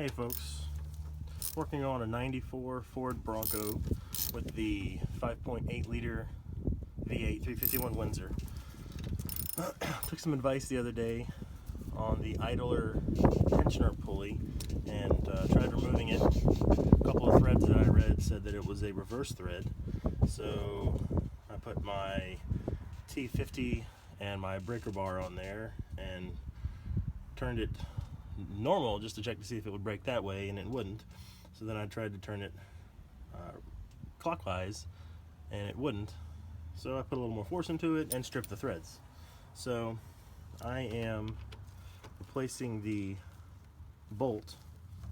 Hey folks, working on a 94 Ford Bronco with the 5.8 liter V8 351 Windsor. Took some advice the other day on the idler tensioner pulley and tried removing it. A couple of threads that I read said that it was a reverse thread, so I put my T50 and my breaker bar on there and turned it normal just to check to see if it would break that way, and it wouldn't. So then I tried to turn it clockwise and it wouldn't, so I put a little more force into it and stripped the threads. So I am replacing the bolt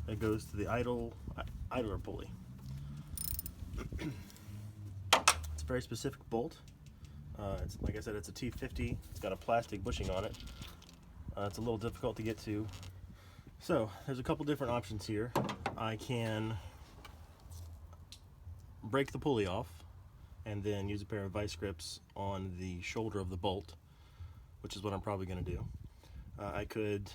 that goes to the idler pulley. It's a very specific bolt. It's, like I said, it's a T50. It's got a plastic bushing on it. It's a little difficult to get to. So there's a couple different options here. I can break the pulley off and then use a pair of vice grips on the shoulder of the bolt, which is what I'm probably going to do. I could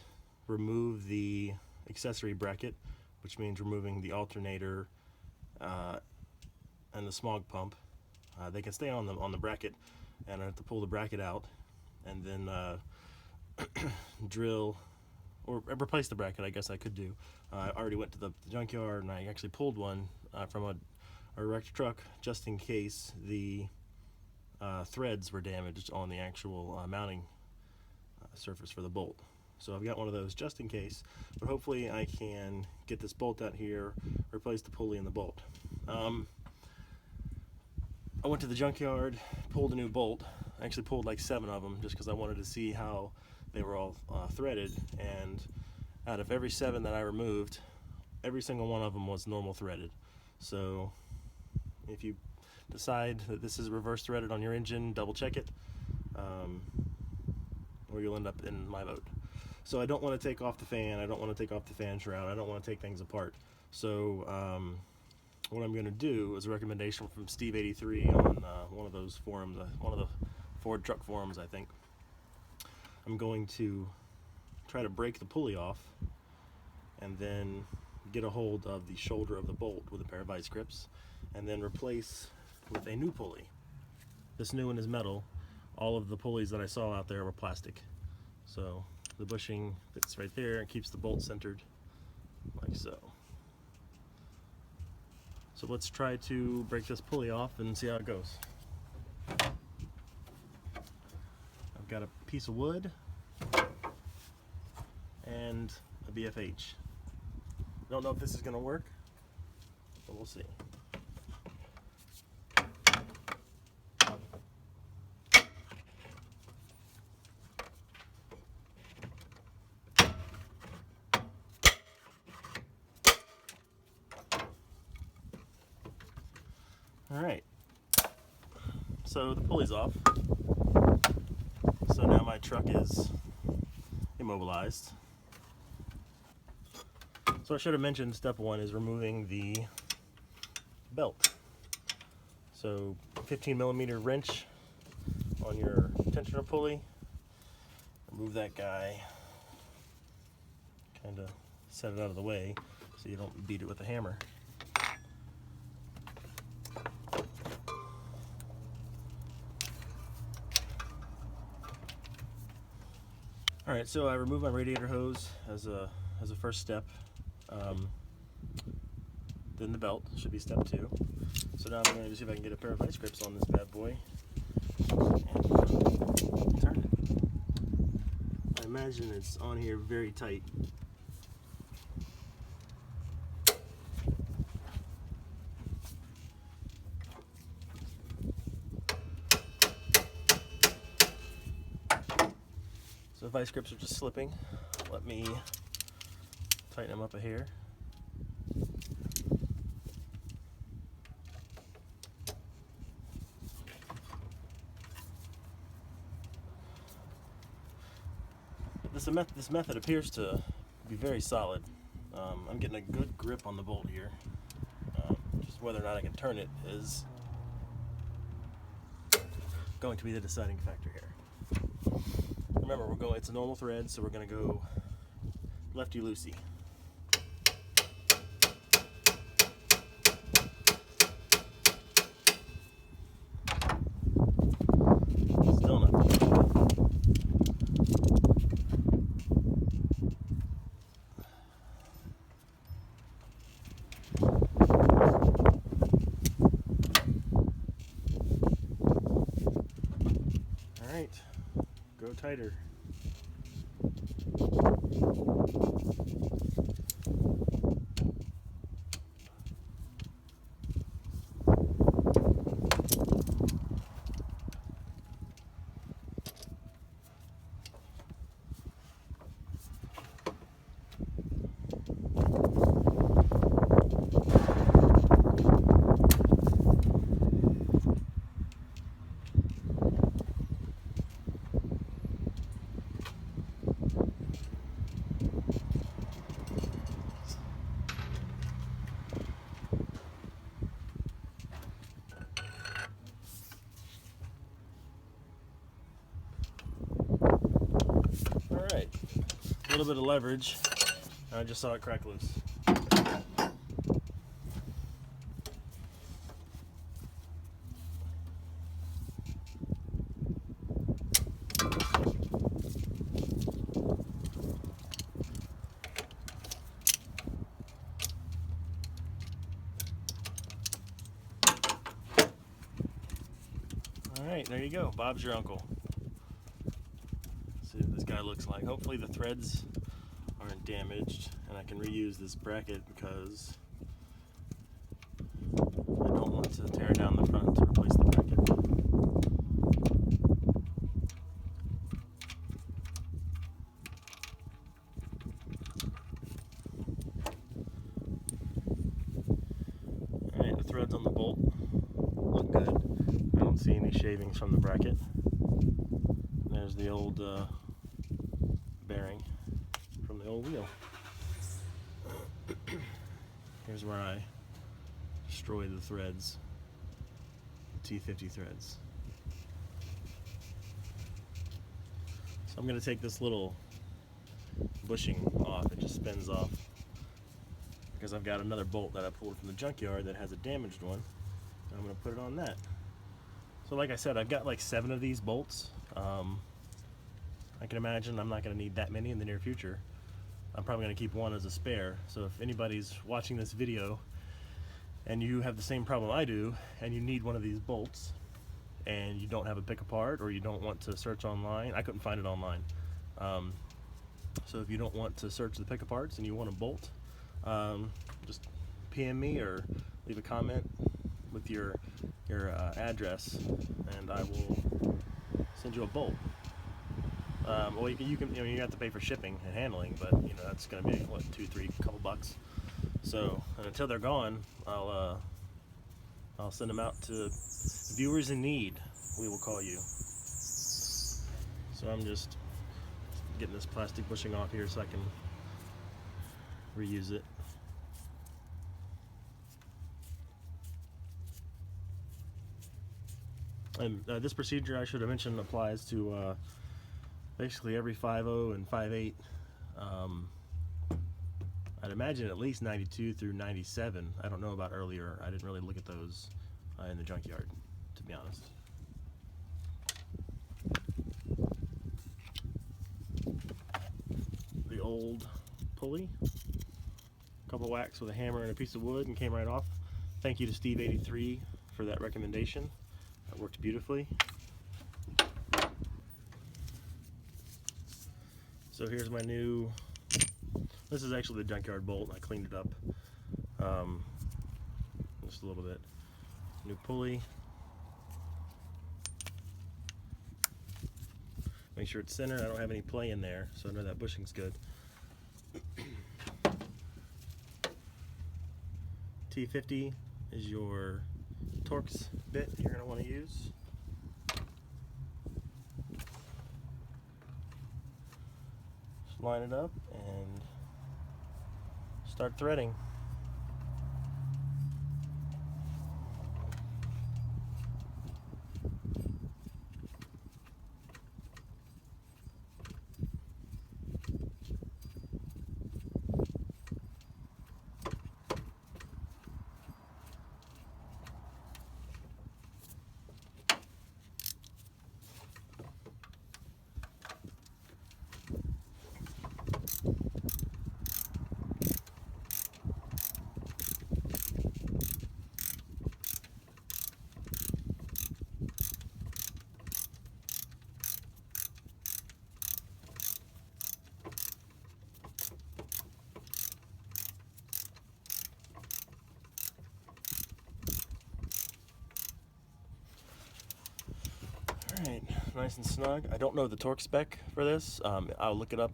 remove the accessory bracket, which means removing the alternator and the smog pump. They can stay on the bracket, and I have to pull the bracket out and then drill or replace the bracket. I guess I could do. I already went to the junkyard and I actually pulled one from a wrecked truck just in case the threads were damaged on the actual mounting surface for the bolt. So I've got one of those just in case, but hopefully I can get this bolt out here, replace the pulley and the bolt. I went to the junkyard, pulled a new bolt. I actually pulled like 7 of them just because I wanted to see how they were all threaded, and out of every 7 that I removed, every single one of them was normal threaded. So if you decide that this is reverse threaded on your engine, double check it, or you'll end up in my boat. So I don't want to take off the fan, I don't want to take off the fan shroud, I don't want to take things apart. So what I'm going to do is a recommendation from Steve83 on one of those forums, one of the Ford truck forums, I think. I'm going to try to break the pulley off and then get a hold of the shoulder of the bolt with a pair of vice grips and then replace with a new pulley. This new one is metal. All of the pulleys that I saw out there were plastic. So the bushing fits right there and keeps the bolt centered like so. So let's try to break this pulley off and see how it goes. I've got a piece of wood and a BFH. Don't know if this is going to work, but we'll see. Alright, so the pulley's off. So now my truck is immobilized. So I should have mentioned step 1 is removing the belt. So 15mm wrench on your tensioner pulley. Remove that guy. Kind of set it out of the way so you don't beat it with a hammer. Alright, so I removed my radiator hose as a first step. Then the belt should be step 2. So now I'm going to see if I can get a pair of vice grips on this bad boy and turn it. I imagine it's on here very tight. So vice grips are just slipping. Let me tighten them up a hair. This method appears to be very solid. I'm getting a good grip on the bolt here. Just whether or not I can turn it is going to be the deciding factor here. Remember, it's a normal thread, so we're going to go lefty-loosey. Alright, go tighter. Alright, a little bit of leverage. I just saw it crack loose. Alright, there you go. Bob's your uncle. Let's see what this guy looks like. Hopefully the threads aren't damaged and I can reuse this bracket because I don't want to tear down the front to replace the bracket. Alright, the threads on the bolt look good. I don't see any shavings from the bracket. There's the old bearing from the old wheel. Here's where I destroy the threads, the T50 threads. So I'm going to take this little bushing off. It just spins off because I've got another bolt that I pulled from the junkyard that has a damaged one. And I'm going to put it on that. So like I said, I've got like 7 of these bolts. I can imagine I'm not going to need that many in the near future. I'm probably going to keep one as a spare. So if anybody's watching this video and you have the same problem I do and you need one of these bolts and you don't have a pick apart or you don't want to search online, I couldn't find it online. So if you don't want to search the pick aparts and you want a bolt, just PM me or leave a comment with your address and I will send you a bolt. Well, you have to pay for shipping and handling, but you know that's going to be what, $2-3 couple bucks. So and until they're gone, I'll send them out to viewers in need. We will call you. So I'm just getting this plastic bushing off here so I can reuse it. And this procedure, I should have mentioned, applies to basically every 5.0 and 5.8. I'd imagine at least 92 through 97. I don't know about earlier. I didn't really look at those in the junkyard, to be honest. The old pulley, a couple whacks with a hammer and a piece of wood and came right off. Thank you to Steve83 for that recommendation. That worked beautifully. So here's my new, this is actually the junkyard bolt. I cleaned it up just a little bit. New pulley. Make sure it's center. I don't have any play in there, so I know that bushing's good. T50 is your Torx bit you're going to want to use. Just line it up and start threading. Alright, nice and snug. I don't know the torque spec for this. I'll look it up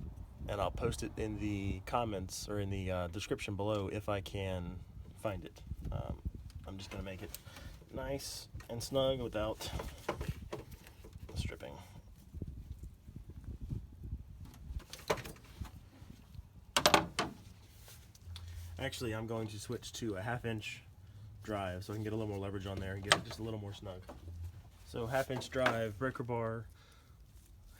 and I'll post it in the comments or in the description below if I can find it. I'm just going to make it nice and snug without stripping. Actually, I'm going to switch to a 1/2 inch drive so I can get a little more leverage on there and get it just a little more snug. So 1/2 inch drive, breaker bar,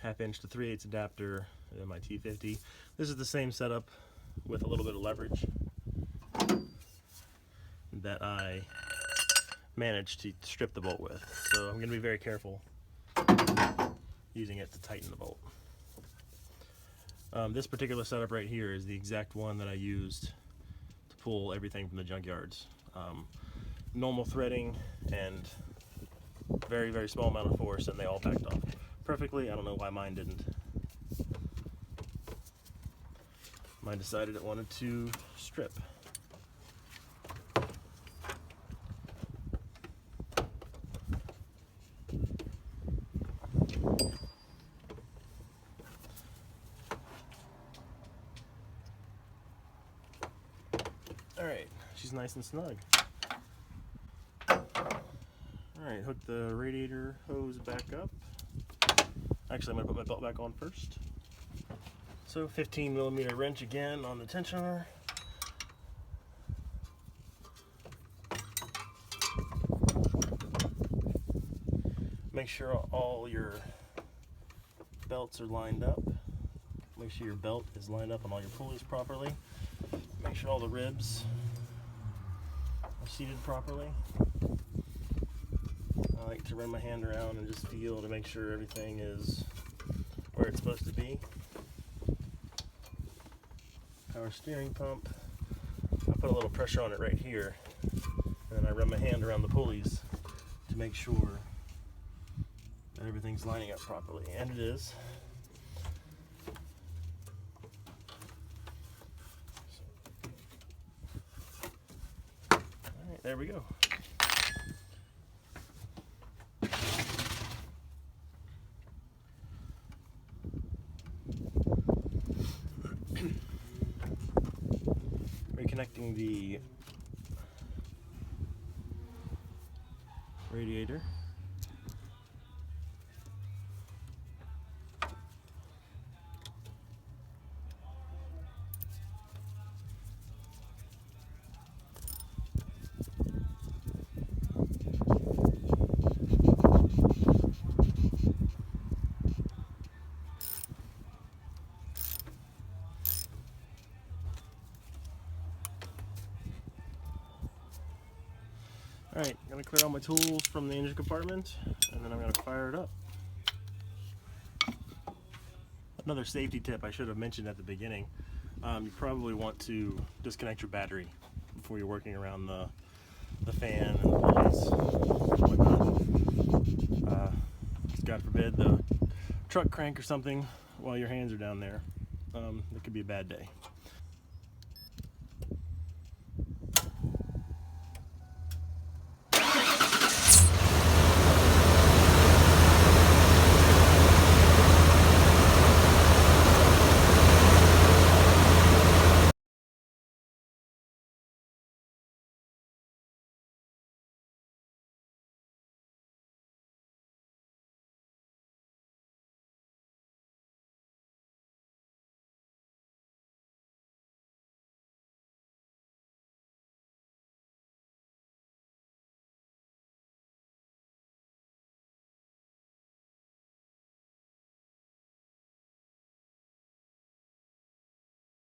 1/2 inch to 3/8 adapter, and then my T50. This is the same setup with a little bit of leverage that I managed to strip the bolt with. So I'm going to be very careful using it to tighten the bolt. This particular setup right here is the exact one that I used to pull everything from the junkyards. Normal threading and very, very small amount of force, and they all backed off perfectly. I don't know why mine didn't. Mine decided it wanted to strip. Alright, she's nice and snug. Alright, hook the radiator hose back up. Actually, I'm going to put my belt back on first. So 15mm wrench again on the tensioner. Make sure all your belts are lined up. Make sure your belt is lined up on all your pulleys properly. Make sure all the ribs are seated properly. I like to run my hand around and just feel to make sure everything is where it's supposed to be. Power steering pump. I put a little pressure on it right here, and then I run my hand around the pulleys to make sure that everything's lining up properly, and it is. Alright, there we go. Reconnecting the radiator. Alright, I'm going to clear all my tools from the engine compartment, and then I'm going to fire it up. Another safety tip I should have mentioned at the beginning, you probably want to disconnect your battery before you're working around the fan and the pulleys and whatnot. God forbid the truck crank or something while your hands are down there. It could be a bad day.